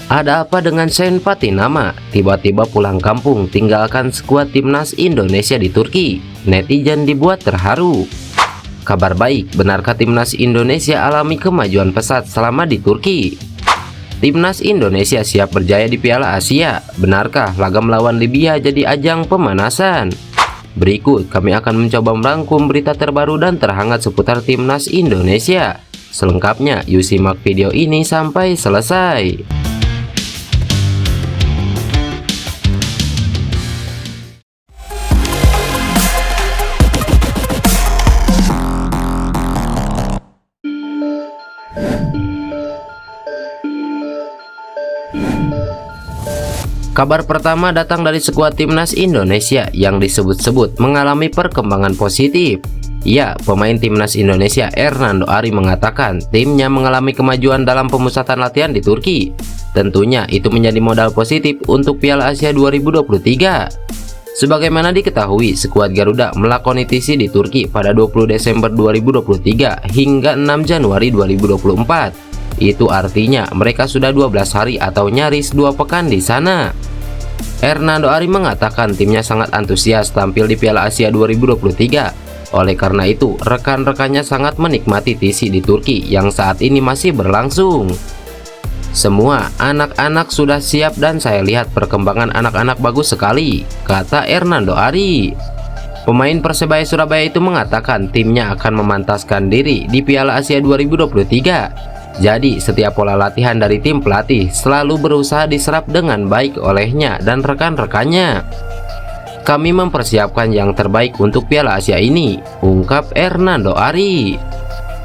Ada apa dengan Sen Patinama? Tiba-tiba pulang kampung tinggalkan skuad timnas Indonesia di Turki. Netizen dibuat terharu. Kabar baik, benarkah timnas Indonesia alami kemajuan pesat selama di Turki? Timnas Indonesia siap berjaya di Piala Asia. Benarkah laga melawan Libya jadi ajang pemanasan? Berikut kami akan mencoba merangkum berita terbaru dan terhangat seputar timnas Indonesia. Selengkapnya, yuk simak video ini sampai selesai. Kabar pertama datang dari skuad timnas Indonesia yang disebut-sebut mengalami perkembangan positif. Ya, pemain timnas Indonesia Hernando Ari mengatakan timnya mengalami kemajuan dalam pemusatan latihan di Turki. Tentunya itu menjadi modal positif untuk Piala Asia 2023. Sebagaimana diketahui, skuad Garuda melakoni TC di Turki pada 20 Desember 2023 hingga 6 Januari 2024. Itu artinya mereka sudah 12 hari atau nyaris 2 pekan di sana. Hernando Ari mengatakan timnya sangat antusias tampil di Piala Asia 2023. Oleh karena itu, rekan-rekannya sangat menikmati TC di Turki yang saat ini masih berlangsung. Semua anak-anak sudah siap dan saya lihat perkembangan anak-anak bagus sekali, kata Hernando Ari. Pemain Persebaya Surabaya itu mengatakan timnya akan memantaskan diri di Piala Asia 2023. Jadi setiap pola latihan dari tim pelatih selalu berusaha diserap dengan baik olehnya dan rekan-rekannya. Kami mempersiapkan yang terbaik untuk Piala Asia ini, ungkap Hernando Ari.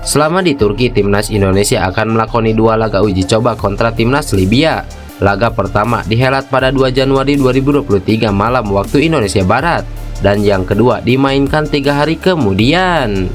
Selama di Turki, timnas Indonesia akan melakoni 2 laga uji coba kontra timnas Libya. Laga pertama dihelat pada 2 Januari 2023 malam waktu Indonesia Barat, dan yang kedua dimainkan 3 hari kemudian.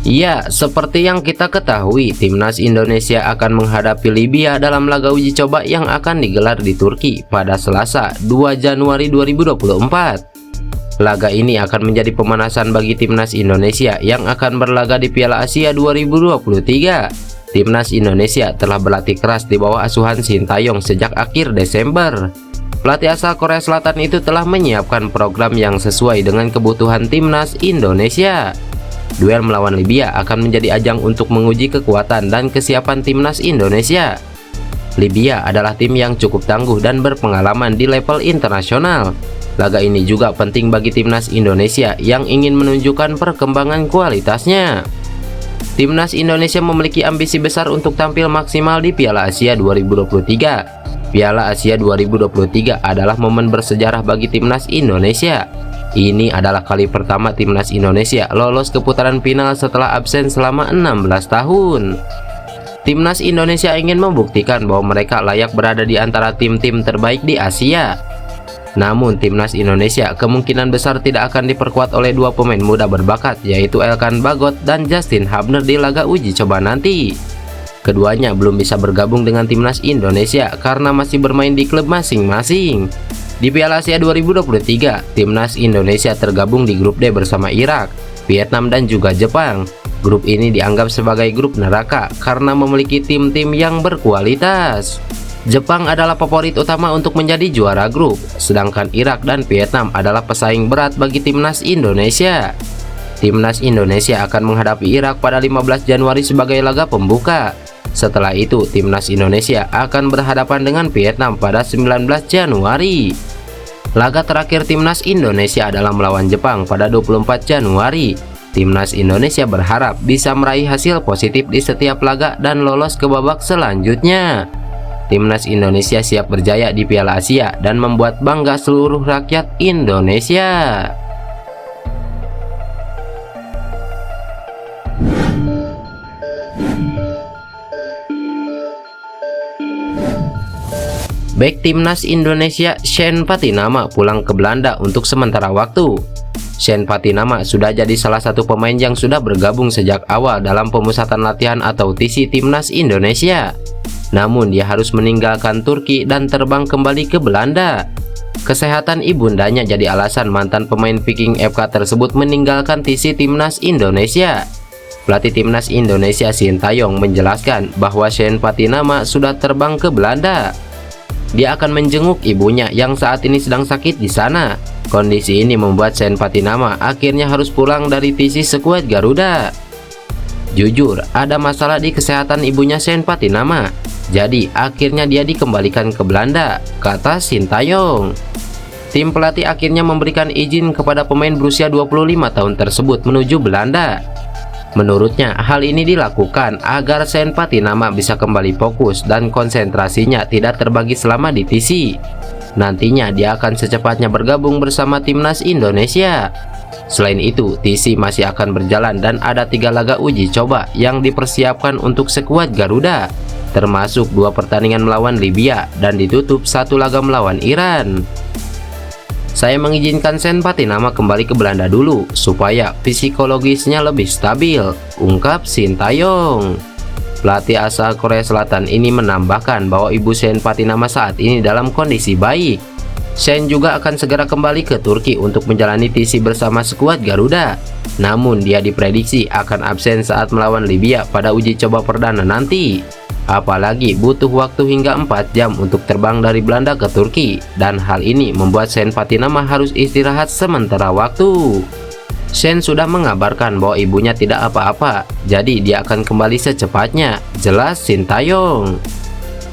Ya, seperti yang kita ketahui, timnas Indonesia akan menghadapi Libya dalam laga uji coba yang akan digelar di Turki pada Selasa 2 Januari 2024. Laga ini akan menjadi pemanasan bagi timnas Indonesia yang akan berlaga di Piala Asia 2023. Timnas Indonesia telah berlatih keras di bawah asuhan Sintayong sejak akhir Desember. Pelatih asal Korea Selatan itu telah menyiapkan program yang sesuai dengan kebutuhan timnas Indonesia. Duel melawan Libya akan menjadi ajang untuk menguji kekuatan dan kesiapan timnas Indonesia. Libya adalah tim yang cukup tangguh dan berpengalaman di level internasional. Laga ini juga penting bagi timnas Indonesia yang ingin menunjukkan perkembangan kualitasnya. Timnas Indonesia memiliki ambisi besar untuk tampil maksimal di Piala Asia 2023. Piala Asia 2023 adalah momen bersejarah bagi timnas Indonesia. Ini adalah kali pertama timnas Indonesia lolos ke putaran final setelah absen selama 16 tahun. Timnas Indonesia ingin membuktikan bahwa mereka layak berada di antara tim-tim terbaik di Asia. Namun timnas Indonesia kemungkinan besar tidak akan diperkuat oleh 2 pemain muda berbakat, yaitu Elkan Bagot dan Justin Hubner di laga uji coba nanti. Keduanya belum bisa bergabung dengan timnas Indonesia karena masih bermain di klub masing-masing. Di Piala Asia 2023, timnas Indonesia tergabung di grup D bersama Irak, Vietnam dan juga Jepang. Grup ini dianggap sebagai grup neraka karena memiliki tim-tim yang berkualitas. Jepang adalah favorit utama untuk menjadi juara grup, sedangkan Irak dan Vietnam adalah pesaing berat bagi timnas Indonesia. Timnas Indonesia akan menghadapi Irak pada 15 Januari sebagai laga pembuka. Setelah itu, timnas Indonesia akan berhadapan dengan Vietnam pada 19 Januari. Laga terakhir timnas Indonesia adalah melawan Jepang pada 24 Januari. Timnas Indonesia berharap bisa meraih hasil positif di setiap laga dan lolos ke babak selanjutnya. Timnas Indonesia siap berjaya di Piala Asia dan membuat bangga seluruh rakyat Indonesia. Bek timnas Indonesia Sen Patinama pulang ke Belanda untuk sementara waktu. Sen Patinama sudah jadi salah satu pemain yang sudah bergabung sejak awal dalam pemusatan latihan atau TC timnas Indonesia. Namun dia harus meninggalkan Turki dan terbang kembali ke Belanda. Kesehatan ibundanya jadi alasan mantan pemain Viking FK tersebut meninggalkan TC Timnas Indonesia. Pelatih Timnas Indonesia Sintayong menjelaskan bahwa Shen Patinama sudah terbang ke Belanda. Dia akan menjenguk ibunya yang saat ini sedang sakit di sana. Kondisi ini membuat Shen Patinama akhirnya harus pulang dari TC skuad Garuda. Jujur, ada masalah di kesehatan ibunya Shen Patinama. Jadi akhirnya dia dikembalikan ke Belanda, kata Sintayong. Tim pelatih akhirnya memberikan izin kepada pemain berusia 25 tahun tersebut menuju Belanda. Menurutnya, hal ini dilakukan agar Shen Patinama bisa kembali fokus dan konsentrasinya tidak terbagi selama di TC. Nantinya dia akan secepatnya bergabung bersama Timnas Indonesia. Selain itu, TC masih akan berjalan dan ada 3 laga uji coba yang dipersiapkan untuk skuad Garuda, termasuk 2 pertandingan melawan Libya dan ditutup 1 laga melawan Iran. Saya mengizinkan Shen Patinama kembali ke Belanda dulu supaya psikologisnya lebih stabil, ungkap Sintayong. Pelatih asal Korea Selatan ini menambahkan bahwa ibu Shen Patinama saat ini dalam kondisi baik. Shen juga akan segera kembali ke Turki untuk menjalani TC bersama skuad Garuda. Namun dia diprediksi akan absen saat melawan Libya pada uji coba perdana nanti. Apalagi butuh waktu hingga 4 jam untuk terbang dari Belanda ke Turki, dan hal ini membuat Shen Patinama harus istirahat sementara waktu. Shen sudah mengabarkan bahwa ibunya tidak apa-apa, jadi dia akan kembali secepatnya, jelas Sintayong.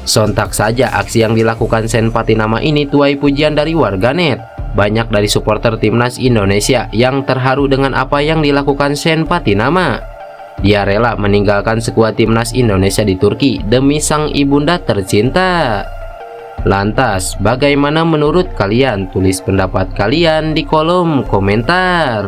Sontak saja aksi yang dilakukan Shen Patinama ini tuai pujian dari warganet. Banyak dari supporter Timnas Indonesia yang terharu dengan apa yang dilakukan Shen Patinama. Dia rela meninggalkan skuad Timnas Indonesia di Turki demi sang ibunda tercinta. Lantas, bagaimana menurut kalian? Tulis pendapat kalian di kolom komentar.